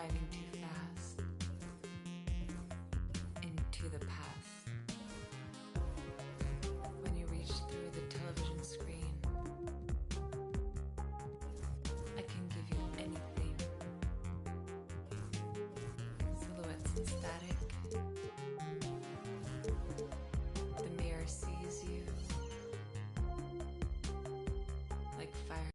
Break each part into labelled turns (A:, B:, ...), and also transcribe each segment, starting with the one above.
A: driving too fast into the past. When you reach through the television screen, I can give you anything. Silhouettes and static. The mirror sees you like fire.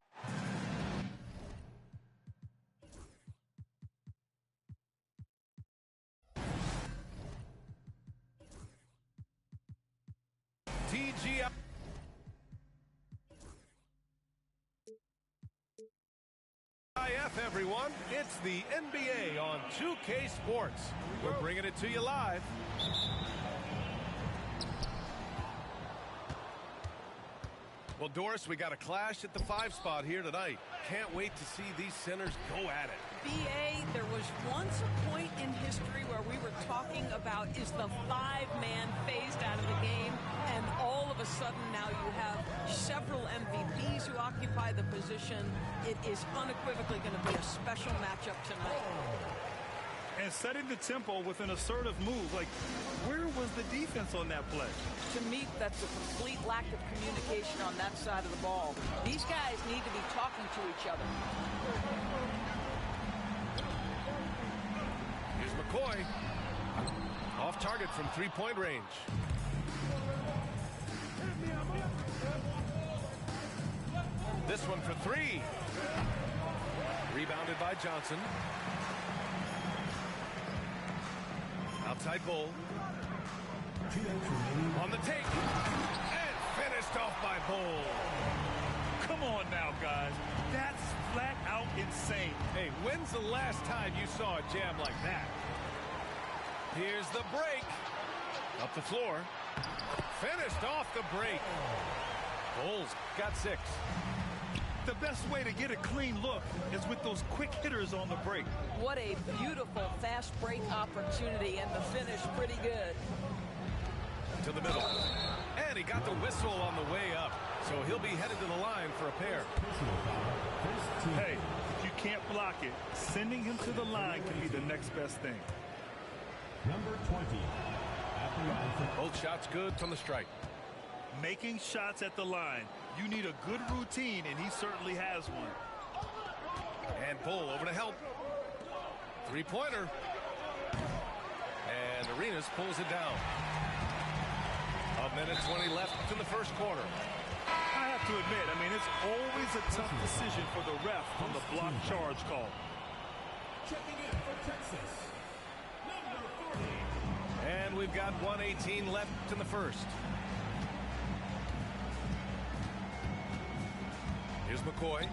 B: TGI. Everyone, it's the NBA on 2K Sports. We're bringing it to you live. Well, Doris, we got a clash at the 5 spot here tonight. Can't wait to see these centers go at it.
C: BA, there was once a point in history where we were talking about is the 5-man phased out of the game, and all of a sudden now you have several MVPs who occupy the position. It is unequivocally going to be a special matchup tonight.
D: And setting the tempo with an assertive move. Like, where was the defense on that play?
C: To me, that's a complete lack of communication on that side of the ball. These guys need to be talking to each other.
B: Here's McCoy. Off target from three-point range. This one for 3. Rebounded by Johnson. Outside Bull. On the take. And finished off by Bull.
D: Come on now, guys. That's flat out insane.
B: Hey, when's the last time you saw a jam like that? Here's the break. Up the floor. Finished off the break. Bulls got 6.
D: The best way to get a clean look is with those quick hitters on the break.
C: What a beautiful fast break opportunity, and the finish pretty good.
B: To the middle. And he got the whistle on the way up. So he'll be headed to the line for a pair.
D: Hey, if you can't block it, sending him to the line can be the next best thing.
E: Number 20. At the line for
B: both shots good from the strike.
D: Making shots at the line. You need a good routine, and he certainly has one.
B: And Bull over to help. Three-pointer. And Arenas pulls it down. 1:20 left in the first quarter.
D: I have to admit, I mean, it's always a tough decision for the ref on the block charge call.
E: checking in for Texas, number 40.
B: And we've got 1:18 left in the first. Here's McCoy,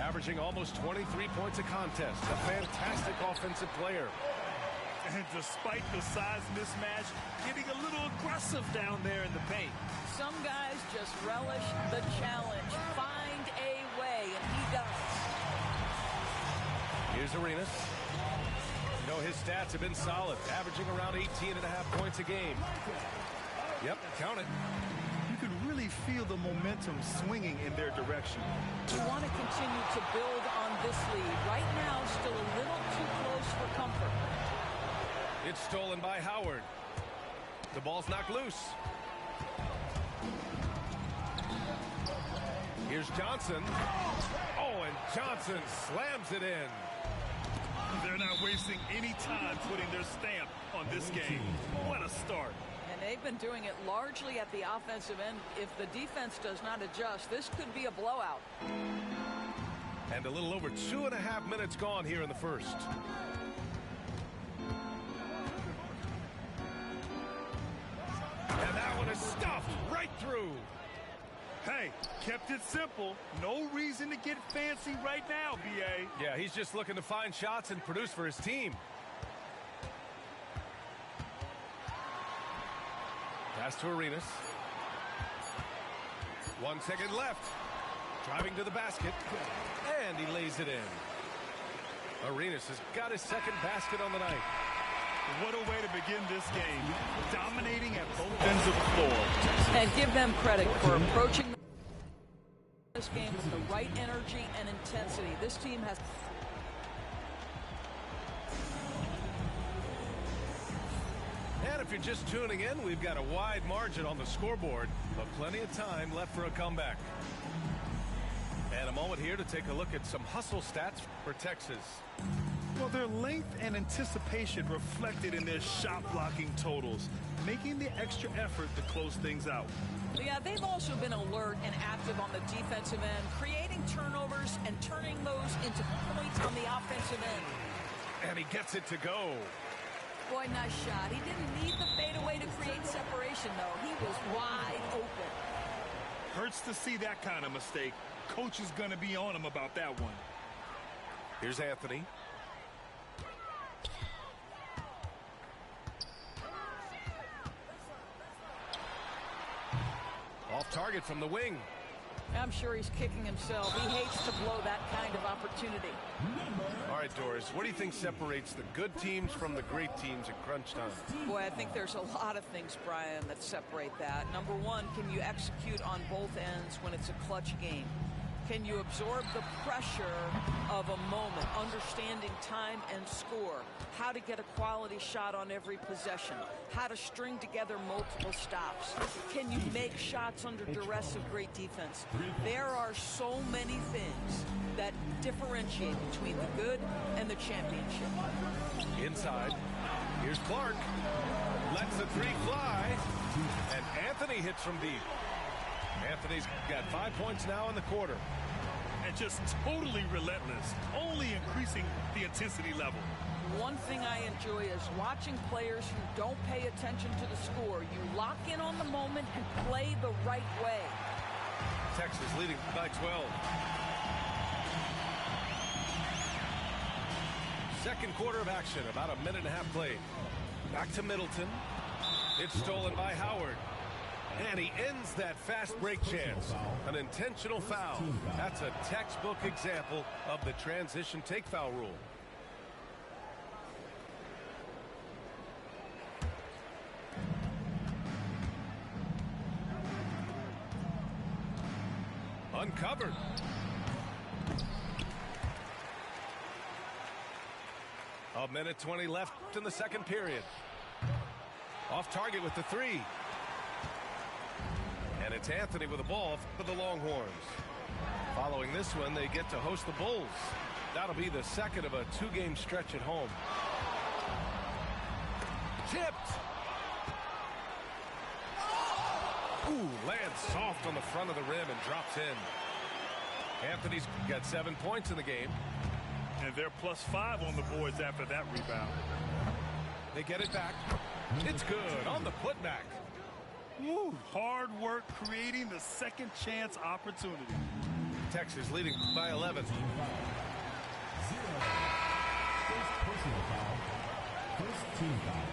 B: averaging almost 23 points a contest. A fantastic offensive player.
D: And despite the size mismatch, getting a little aggressive down there in the paint.
C: Some guys just relish the challenge. Find a way, and he does.
B: Here's Arenas. You know, his stats have been solid, averaging around 18.5 points a game. Yep, count it.
D: You can really feel the momentum swinging in their direction.
C: You want to continue to build on this lead. Right now, still a little too close for comfort.
B: It's stolen by Howard. The ball's knocked loose. Here's Johnson. Oh, and Johnson slams it in.
D: They're not wasting any time putting their stamp on this game. What a start.
C: And they've been doing it largely at the offensive end. If the defense does not adjust, this could be a blowout.
B: And a little over 2.5 minutes gone here in the first. And that one is stuffed right through.
D: Hey, kept it simple. No reason to get fancy right now, B.A.
B: Yeah, he's just looking to find shots and produce for his team. Pass to Arenas. 1 second left. Driving to the basket. And he lays it in. Arenas has got his second basket on the night.
D: What a way to begin this game. Dominating at both ends of the floor.
C: And give them credit for approaching this game with the right energy and intensity. This team has...
B: if you're just tuning in, we've got a wide margin on the scoreboard, but plenty of time left for a comeback. And a moment here to take a look at some hustle stats for Texas.
D: Well, their length and anticipation reflected in their shot blocking totals, making the extra effort to close things out.
C: Yeah, they've also been alert and active on the defensive end, creating turnovers and turning those into points on the offensive end.
B: And he gets it to go.
C: Boy, nice shot. He didn't need the fadeaway to create separation, though. He was wide open.
D: Hurts to see that kind of mistake. Coach is going to be on him about that one.
B: Here's Anthony. Off target from the wing.
C: I'm sure he's kicking himself. He hates to blow that kind of opportunity.
B: All right, Doris, what do you think separates the good teams from the great teams at crunch time?
C: Boy, I think there's a lot of things, Brian, that separate that. Number one, can you execute on both ends when it's a clutch game? Can you absorb the pressure of a moment, understanding time and score, how to get a quality shot on every possession, how to string together multiple stops? Can you make shots under duress of great defense? There are so many things that differentiate between the good and the championship.
B: Inside, here's Clark. Lets the three fly, and Anthony hits from deep. Anthony's got 5 points now in the quarter.
D: And just totally relentless, only increasing the intensity level.
C: One thing I enjoy is watching players who don't pay attention to the score. You lock in on the moment and play the right way.
B: Texas leading by 12. Second quarter of action, about a minute and a half played. Back to Middleton. It's stolen by Howard. And he ends that fast break chance. An intentional foul. That's a textbook example of the transition take foul rule. Uncovered. A minute 20 left in the second period. Off target with the three. And it's Anthony with the ball for the Longhorns. Following this one, they get to host the Bulls. That'll be the second of a two-game stretch at home. Tipped. Ooh, lands soft on the front of the rim and drops in. Anthony's got 7 points in the game.
D: And they're +5 on the boards after that rebound.
B: They get it back. It's good on the putback.
D: Woo, hard work creating the second chance opportunity.
B: Texas leading by 11.
E: First personal foul. First team foul.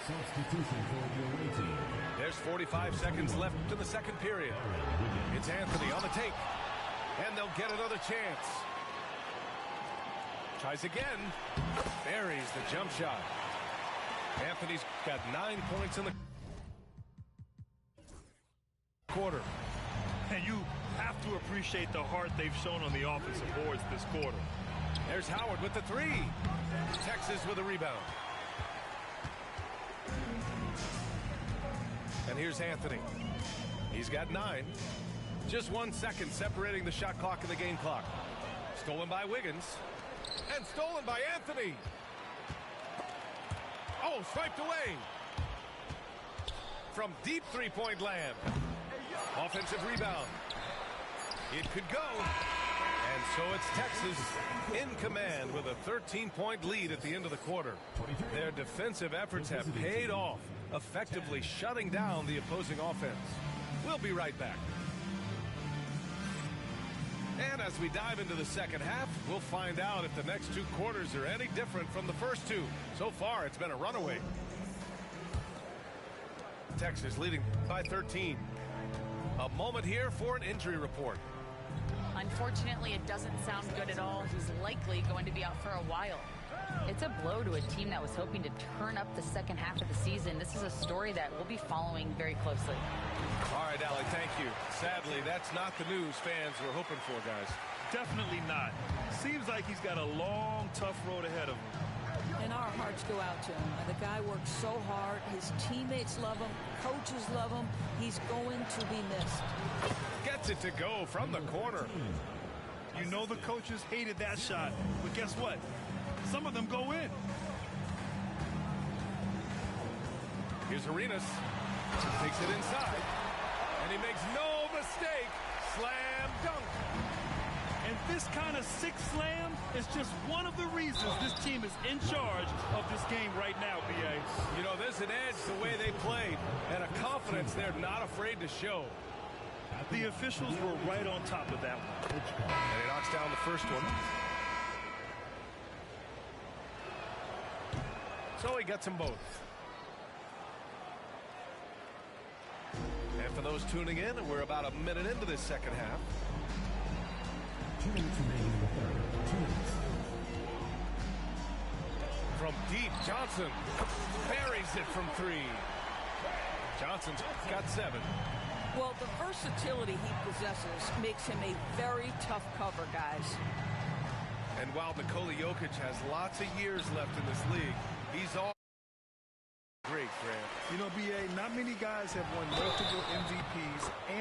E: Substitution for the away team.
B: There's 45 seconds left in the second period. It's Anthony on the take. And they'll get another chance. Tries again. Buries the jump shot. Anthony's got 9 points in the quarter.
D: And you have to appreciate the heart they've shown on the offensive boards this quarter.
B: There's Howard with the three. Texas with a rebound. And here's Anthony. He's got 9. Just 1 second separating the shot clock and the game clock. Stolen by Wiggins. And stolen by Anthony. Oh, swiped away. From deep three-point land. Offensive rebound. It could go. And so it's Texas in command with a 13-point lead at the end of the quarter. Their defensive efforts have paid off, effectively shutting down the opposing offense. We'll be right back. And as we dive into the second half, we'll find out if the next 2 quarters are any different from the first 2. So far, it's been a runaway. Texas leading by 13. A moment here for an injury report.
F: Unfortunately, it doesn't sound good at all. He's likely going to be out for a while. It's a blow to a team that was hoping to turn up the second half of the season. This is a story that we'll be following very closely.
B: All right, Allie, thank you. Sadly, that's not the news fans were hoping for, guys.
D: Definitely not. Seems like he's got a long, tough road ahead of him.
C: And our hearts go out to him. The guy works so hard. His teammates love him. Coaches love him. He's going to be missed.
B: Gets it to go from the corner.
D: You know the coaches hated that shot, but guess what? Some of them go in.
B: Here's Arenas. Takes it inside. And he makes no mistake. Slam dunk.
D: And this kind of sick slam is just one of the reasons this team is in charge of this game right now, B.A.
B: You know, there's an edge the way they played and a confidence they're not afraid to show.
D: The officials were right on top of that one.
B: And he knocks down the first one. So he gets them both. And for those tuning in, we're about a minute into this second half.
E: 2 minutes remaining in the third. 2 minutes.
B: From deep, Johnson buries it from 3. Johnson's got 7.
C: Well, the versatility he possesses makes him a very tough cover, guys.
B: And while Nikola Jokic has lots of years left in this league, he's all great, Grant.
D: You know, B.A., not many guys have won multiple MVPs and